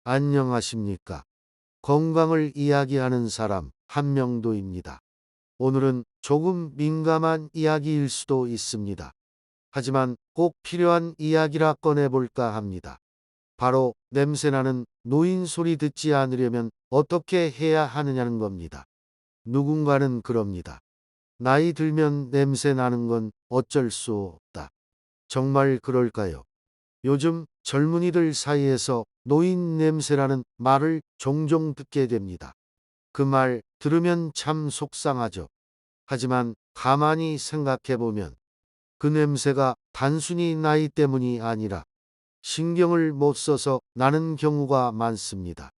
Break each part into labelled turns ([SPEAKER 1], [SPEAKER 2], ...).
[SPEAKER 1] 안녕하십니까. 건강을 이야기하는 사람 한명도입니다. 오늘은 조금 민감한 이야기일 수도 있습니다. 하지만 꼭 필요한 이야기라 꺼내볼까 합니다. 바로 냄새나는 노인 소리 듣지 않으려면 어떻게 해야 하느냐는 겁니다. 누군가는 그럽니다. 나이 들면 냄새 나는 건 어쩔 수 없다. 정말 그럴까요? 요즘 젊은이들 사이에서 노인 냄새라는 말을 종종 듣게 됩니다. 그 말 들으면 참 속상하죠. 하지만 가만히 생각해 보면 그 냄새가 단순히 나이 때문이 아니라 신경을 못 써서 나는 경우가 많습니다.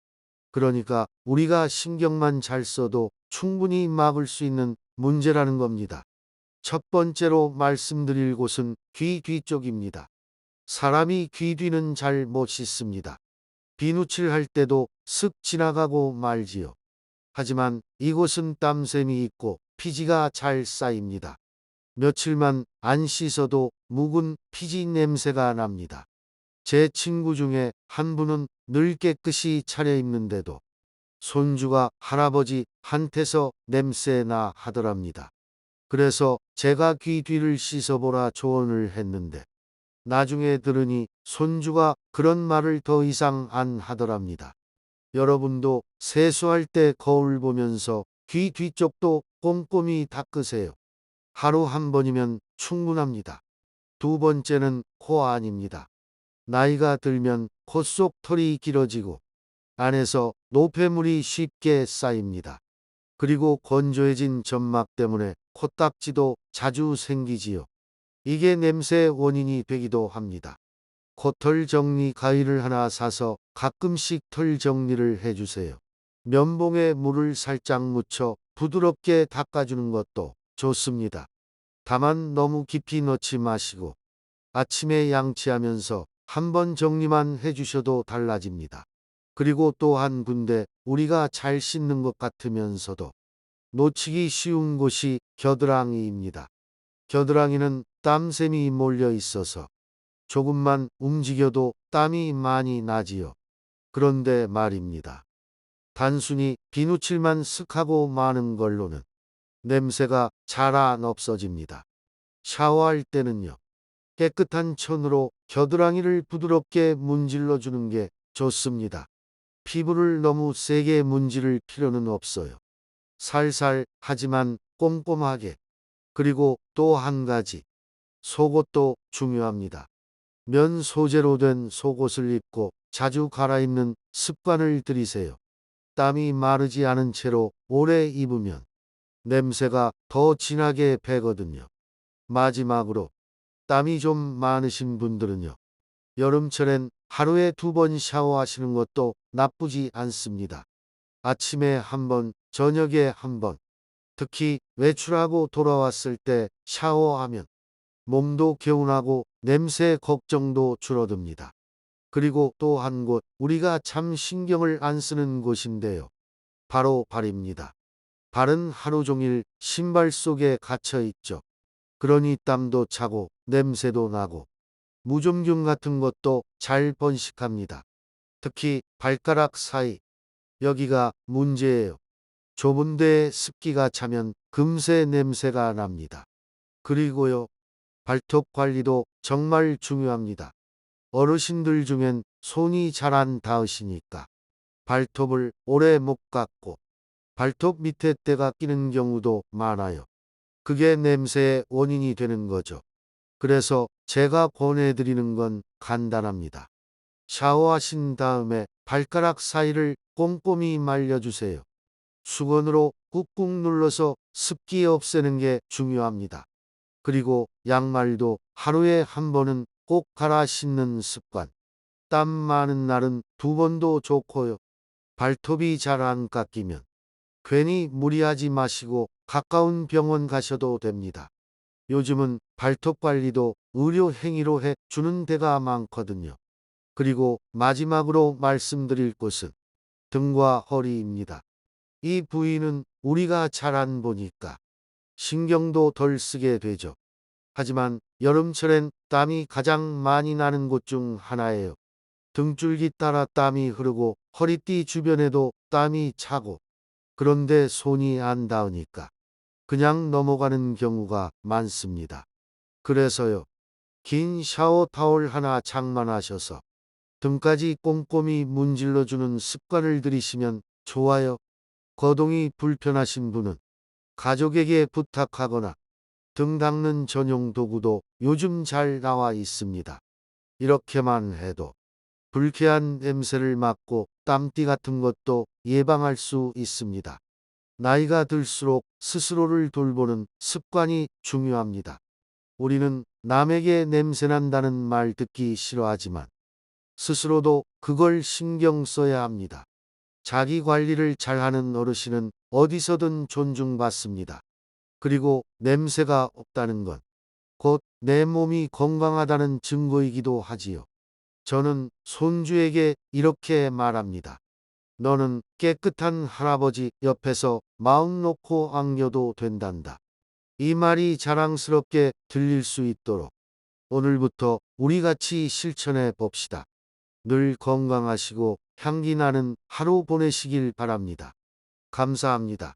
[SPEAKER 1] 그러니까 우리가 신경만 잘 써도 충분히 막을 수 있는 문제라는 겁니다. 첫 번째로 말씀드릴 곳은 귀 뒤쪽입니다. 사람이 귀 뒤는 잘 못 씻습니다. 비누칠할 때도 쓱 지나가고 말지요. 하지만 이곳은 땀샘이 있고 피지가 잘 쌓입니다. 며칠만 안 씻어도 묵은 피지 냄새가 납니다. 제 친구 중에 한 분은 늘 깨끗이 차려입는데도 손주가 할아버지한테서 냄새나 하더랍니다. 그래서 제가 귀 뒤를 씻어보라 조언을 했는데 나중에 들으니 손주가 그런 말을 더 이상 안 하더랍니다. 여러분도 세수할 때 거울 보면서 귀 뒤쪽도 꼼꼼히 닦으세요. 하루 한 번이면 충분합니다. 두 번째는 코 안입니다. 나이가 들면 코 속 털이 길어지고 안에서 노폐물이 쉽게 쌓입니다. 그리고 건조해진 점막 때문에 코딱지도 자주 생기지요. 이게 냄새 원인이 되기도 합니다. 코털 정리 가위를 하나 사서 가끔씩 털 정리를 해주세요. 면봉에 물을 살짝 묻혀 부드럽게 닦아주는 것도 좋습니다. 다만 너무 깊이 넣지 마시고 아침에 양치하면서 한 번 정리만 해주셔도 달라집니다. 그리고 또 한 군데 우리가 잘 씻는 것 같으면서도 놓치기 쉬운 곳이 겨드랑이입니다. 겨드랑이는 땀샘이 몰려 있어서 조금만 움직여도 땀이 많이 나지요. 그런데 말입니다. 단순히 비누칠만 쓱 하고 마는 걸로는 냄새가 잘 안 없어집니다. 샤워할 때는요. 깨끗한 천으로 겨드랑이를 부드럽게 문질러 주는 게 좋습니다. 피부를 너무 세게 문지를 필요는 없어요. 살살 하지만 꼼꼼하게. 그리고 또 한 가지. 속옷도 중요합니다. 면 소재로 된 속옷을 입고 자주 갈아입는 습관을 들이세요. 땀이 마르지 않은 채로 오래 입으면 냄새가 더 진하게 배거든요. 마지막으로 땀이 좀 많으신 분들은요. 여름철엔 하루에 2번 샤워하시는 것도 나쁘지 않습니다. 아침에 1번, 저녁에 1번. 특히 외출하고 돌아왔을 때 샤워하면 몸도 개운하고 냄새 걱정도 줄어듭니다. 그리고 또 한 곳, 우리가 참 신경을 안 쓰는 곳인데요. 바로 발입니다. 발은 하루 종일 신발 속에 갇혀 있죠. 그러니 땀도 차고 냄새도 나고 무좀균 같은 것도 잘 번식합니다. 특히 발가락 사이, 여기가 문제예요. 좁은 데에 습기가 차면 금세 냄새가 납니다. 그리고요, 발톱 관리도 정말 중요합니다. 어르신들 중엔 손이 잘 안 닿으시니까 발톱을 오래 못 깎고 발톱 밑에 때가 끼는 경우도 많아요. 그게 냄새의 원인이 되는 거죠. 그래서 제가 권해드리는 건 간단합니다. 샤워하신 다음에 발가락 사이를 꼼꼼히 말려주세요. 수건으로 꾹꾹 눌러서 습기 없애는 게 중요합니다. 그리고 양말도 하루에 1번은 꼭 갈아 신는 습관. 땀 많은 날은 2번도 좋고요. 발톱이 잘 안 깎이면 괜히 무리하지 마시고 가까운 병원 가셔도 됩니다. 요즘은 발톱 관리도 의료 행위로 해 주는 데가 많거든요. 그리고 마지막으로 말씀드릴 곳은 등과 허리입니다. 이 부위는 우리가 잘 안 보니까 신경도 덜 쓰게 되죠. 하지만 여름철엔 땀이 가장 많이 나는 곳 중 하나예요. 등줄기 따라 땀이 흐르고 허리띠 주변에도 땀이 차고 그런데 손이 안 닿으니까 그냥 넘어가는 경우가 많습니다. 그래서요. 긴 샤워 타월 하나 장만하셔서 등까지 꼼꼼히 문질러주는 습관을 들이시면 좋아요. 거동이 불편하신 분은 가족에게 부탁하거나 등 닦는 전용 도구도 요즘 잘 나와 있습니다. 이렇게만 해도 불쾌한 냄새를 맡고 땀띠 같은 것도 예방할 수 있습니다. 나이가 들수록 스스로를 돌보는 습관이 중요합니다. 우리는 남에게 냄새난다는 말 듣기 싫어하지만 스스로도 그걸 신경 써야 합니다. 자기 관리를 잘하는 어르신은 어디서든 존중받습니다. 그리고 냄새가 없다는 건 곧 내 몸이 건강하다는 증거이기도 하지요. 저는 손주에게 이렇게 말합니다. 너는 깨끗한 할아버지 옆에서 마음 놓고 안겨도 된단다. 이 말이 자랑스럽게 들릴 수 있도록 오늘부터 우리 같이 실천해 봅시다. 늘 건강하시고 향기 나는 하루 보내시길 바랍니다. 감사합니다.